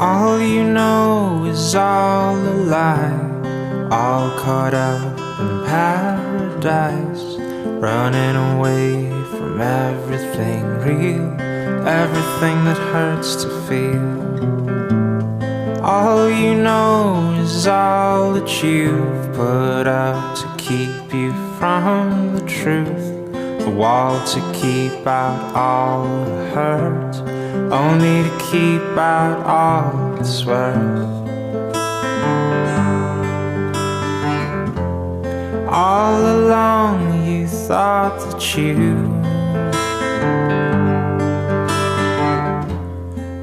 All you know is all a lie, all caught up in paradise, running away from everything real, everything that hurts to feel. All you know is all that you've put up to keep you from the truth, the wall to keep out all the hurt, only to keep out all it's worth. All along you thought that you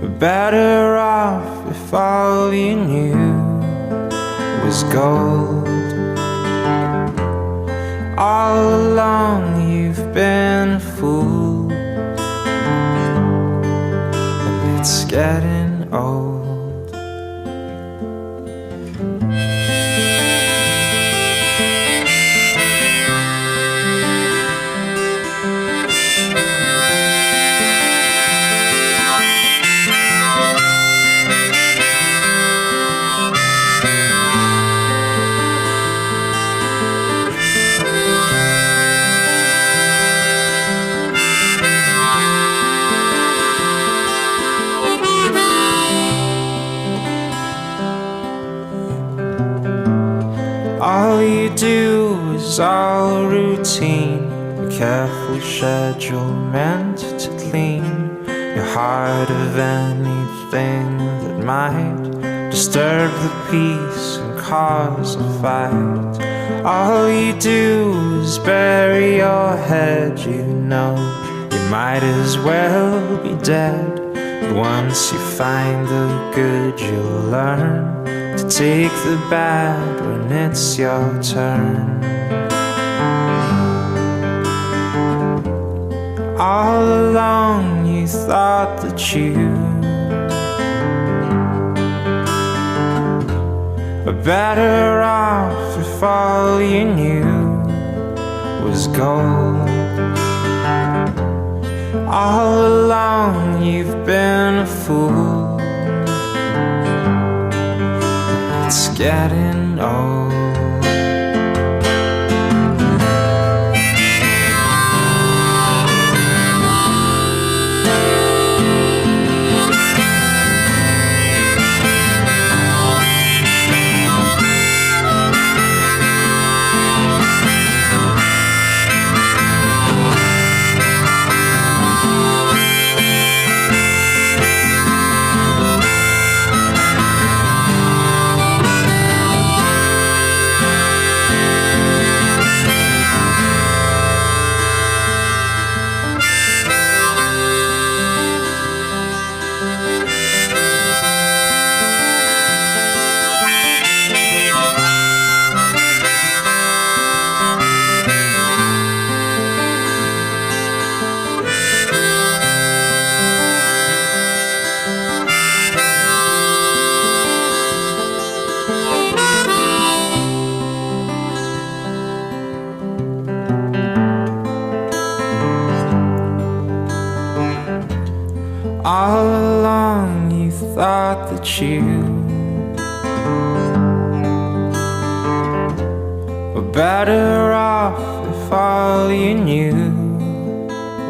were better off if all you knew was gold. All along you've been a fool, and it's getting old. All you do is all routine, a careful schedule meant to clean your heart of anything that might disturb the peace and cause a fight. All you do is bury your head, you know you might as well be dead. But once you find the good you'll learn to take the bad when it's your turn. All along you thought that you were better off if all you knew was gold. All along you've been a fool, it's getting old. All along you thought that you were better off if all you knew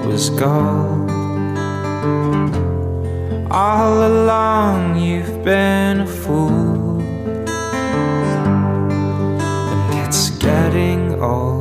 was gold. All along you've been a fool, and it's getting old.